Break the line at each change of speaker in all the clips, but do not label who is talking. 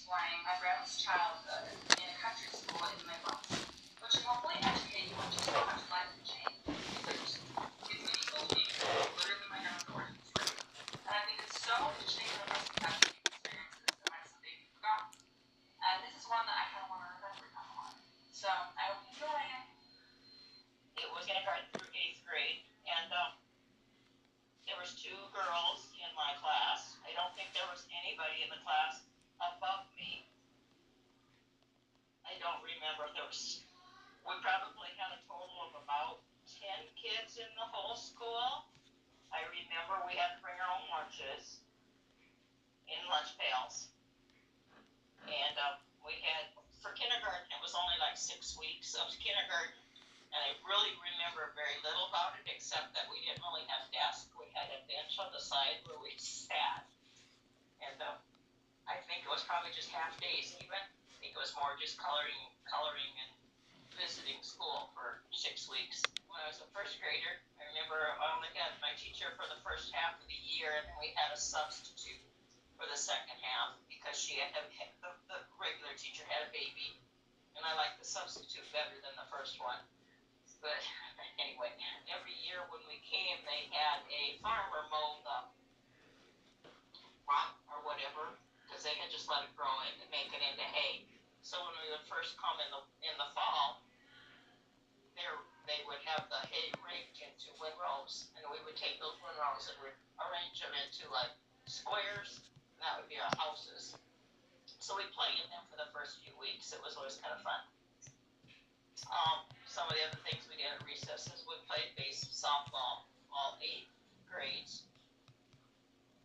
explain my grandma's childhood in a country school in the Midwest, which can hopefully educate you on just how much life can change. It's meaningful to me because it's literally my grandma's origin story. And I think it's so interesting to listen to experiences that might someday be forgotten. And this is one that I kind of want to remember down the line. So I hope you enjoy it. It was kindergarten through 8th grade, and there was 2 girls in my class. I don't think there was anybody in the class above me. I don't remember if there was. We probably had a total of about 10 kids in the whole school. I remember we had to bring our own lunches in lunch pails. And we had, for kindergarten, it was only like 6 weeks of kindergarten. And I really remember very little about it, except that we didn't really have desks. We had a bench on the side where we sat. And I think it was probably just half days even. I think it was more just coloring and visiting school for 6 weeks. When I was a first grader, I remember I only had my teacher for the first half of the year, and then we had a substitute for the second half because the regular teacher had a baby, and I liked the substitute better than the first one. But anyway, every year when we came, they had a farmer mow the rock or whatever, because they had just let it grow and make it into hay. So when we would first come in the fall, they would have the hay rigged into windrows, and we would take those windrows and we'd arrange them into like squares, and that would be our houses. So we played in them for the first few weeks. It was always kind of fun. Some of the other things we did at recesses, we played base softball, all 8 grades.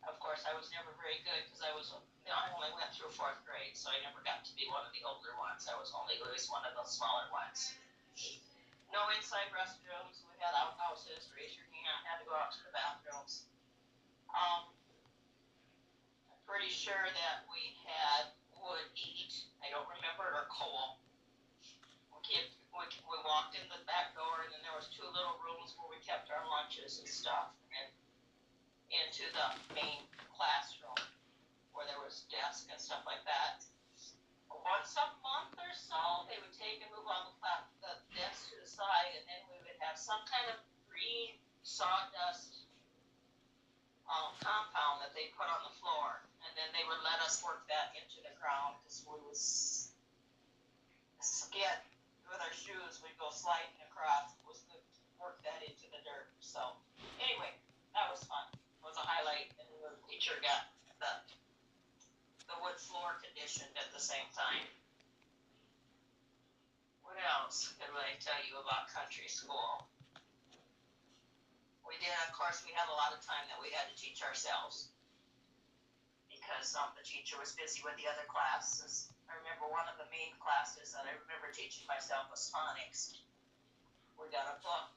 Of course, I was never very good because I only went through 4th grade, so I never got to be one of the older ones. I was only always one of the smaller ones. No inside restrooms. We had outhouses. Raise your hand. Had to go out to the bathrooms. I'm pretty sure that we had wood heat. I don't remember, or coal. We walked in the back door, and then there was 2 little rooms where we kept our lunches and stuff, and into the main classroom where there was desks and stuff like that. Once a month or so, they would take and move all the desks to the side, and then we would have some kind of green sawdust compound that they put on the floor, and then they would let us work that into the ground because we would skid with our shoes. We'd go sliding across, work that into the dirt. So anyway, that was fun. It was a highlight, and the teacher got the wood floor conditioned at the same time. What else could I tell you about country school? We did, of course, we had a lot of time that we had to teach ourselves because the teacher was busy with the other classes. I remember one of the main classes that I remember teaching myself was phonics. We got a book,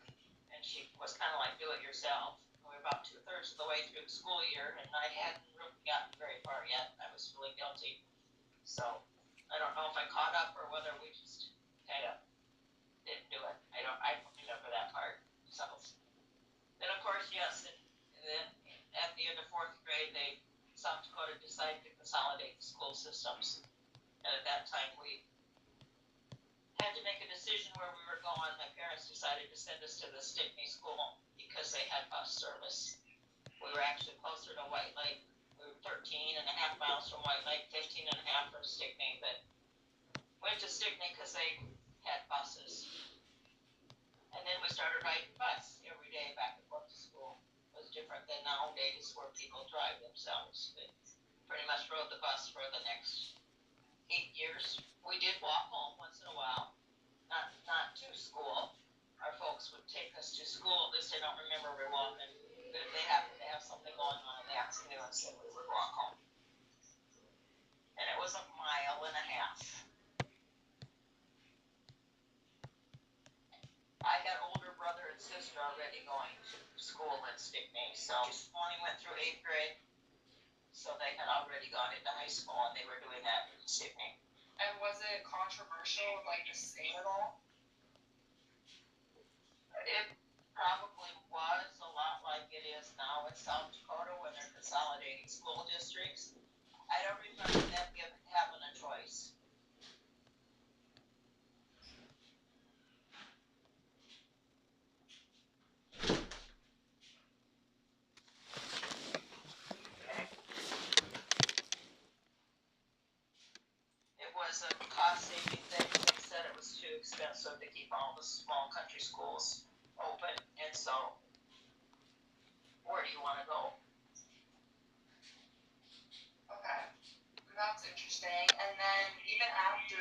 and she was kind of like do it yourself. We were about 2/3 of the way through the school year, and I hadn't really gotten very far yet. I was feeling guilty. So I don't know if I caught up or whether we just kind of didn't do it. I don't remember that part. So then, of course, yes, and then at the end of 4th grade, South Dakota decided to consolidate the school systems. And at that time, we had to make a decision where we were going. My parents decided to send us to the Stickney School because they had bus service. We were actually closer to White Lake. We were 13.5 miles from White Lake, 15.5 from Stickney, but went to Stickney because they had buses. And then we started riding bus every day back and forth to school. It was different than nowadays where people drive themselves. But pretty much rode the bus for the next 8 years. We did walk home once in a while, not to school. Our folks would take us to school. At least I don't remember we walking. But if they happened to have something going on in the afternoon, so we would walk home. And it was 1.5 miles. I had older brother and sister already going to school at Stickney, so only went through 8th grade. So they had already gone into high school, and they were doing that in Stickney.
And was it controversial, like the state at all?
It probably was a lot like it is now in South Dakota when they're consolidating school districts. I don't remember them having a was a cost saving thing. They said it was too expensive to keep all the small country schools open, and so where do you want to go?
Okay, that's interesting. And then even after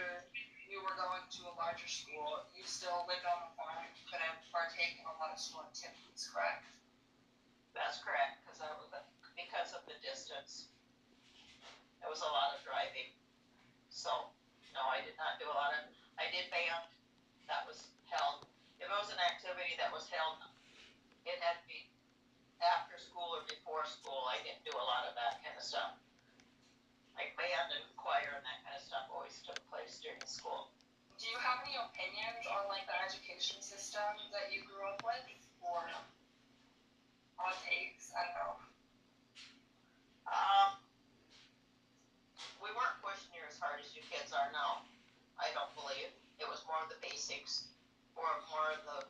you were going to a larger school, you still lived on the farm and couldn't partake in a lot of school activities, correct?
That's correct, because of the distance. It was a lot of driving. So, no, I did not do a lot of, I did band, that was held. If it was an activity that was held, it had to be after school or before school. I didn't do a lot of that kind of stuff. Like band and choir and that kind of stuff always took place during school.
Do you have any opinions on like the education system that you grew up with, or on takes? I don't know.
We weren't pushed near as hard as you kids are now. I don't believe. It was more of the basics, or more of the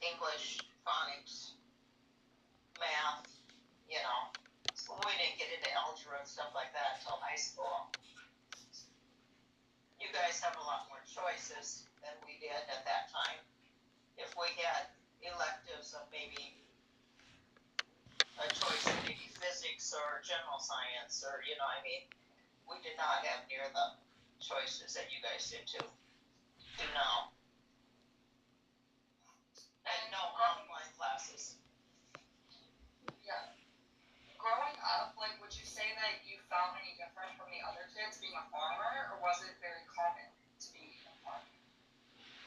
English, phonics, math, you know. We didn't get into algebra and stuff like that until high school. You guys have a lot more choices than we did at that time. If we had electives of maybe a choice of maybe physics or general science, or, you know, I mean, we did not have near the choices that you guys do now. And no online classes.
Yeah. Growing up, like, would you say that you felt any different from the other kids being a farmer, or was it very common to be a farmer?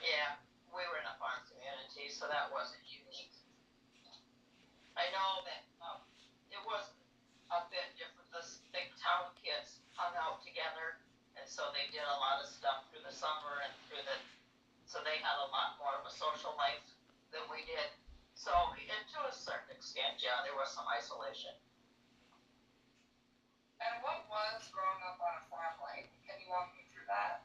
Yeah, we were in a farm community, so that wasn't unique. I know that it was a bit different. The big town kids hung out together, and so they did a lot of stuff through the summer and so they had a lot more of a social life than we did. So, and to a certain extent, yeah, there was some isolation.
And what was growing up on a farm like? Can you walk me through that?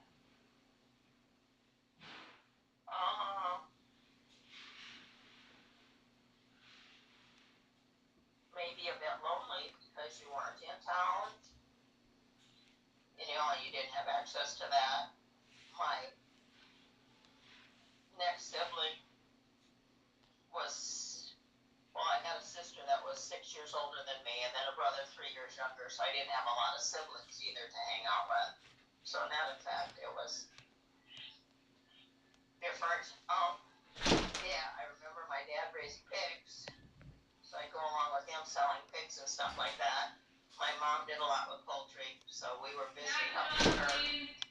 Maybe a bit lonely because you weren't in town. You didn't have access to that. My next sibling I had a sister that was 6 years older than me, and then a brother 3 years younger, so I didn't have a lot of siblings either to hang out with. So in that effect, it was different. Yeah, I remember my dad raising pigs, so I'd go along with him selling pigs and stuff like that. My mom did a lot with poultry, so we were busy helping her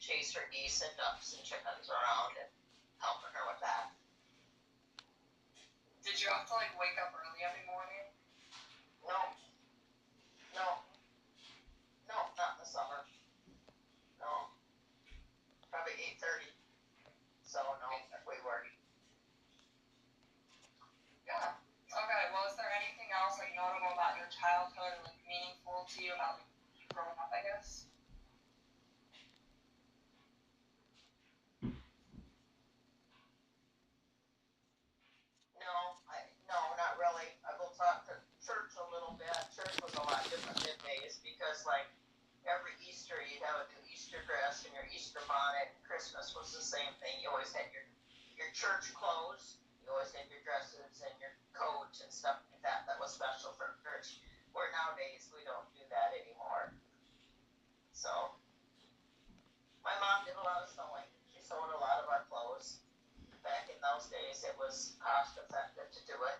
chase her geese and ducks and chickens around and helping her with that.
Did you have to like wake up early every morning?
No, not in the summer. No, probably 8:30. So no, we weren't.
Yeah. Okay, well, is there anything else like notable about your childhood, like meaningful to you about like, growing up, I guess?
No, not really. I will talk to church a little bit. Church was a lot different nowadays because like every Easter you'd have a new Easter dress and your Easter bonnet. Christmas was the same thing. You always had your church clothes. You always had your dresses and your coat and stuff like that that was special for church. Where nowadays we don't do that anymore. So my mom did a lot of sewing. She sewed a lot of our clothes. Back in those days, it was cost effective to do it.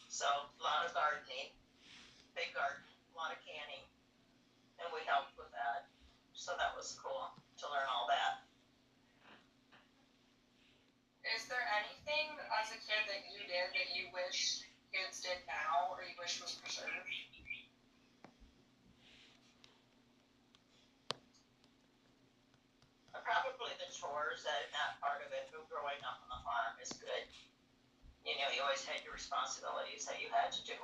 So a lot of gardening, big garden, a lot of canning, and we helped with that. So that was cool to learn all that.
Is there anything as a kid that you did that you wish kids did now, or you wish was preserved?
Probably the chores, that part of it, growing up on the farm is good. You always had your responsibilities that you had to do.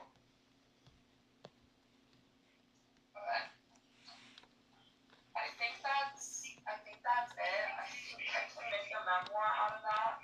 Okay. I think that's it. I think I can make a memoir out of that.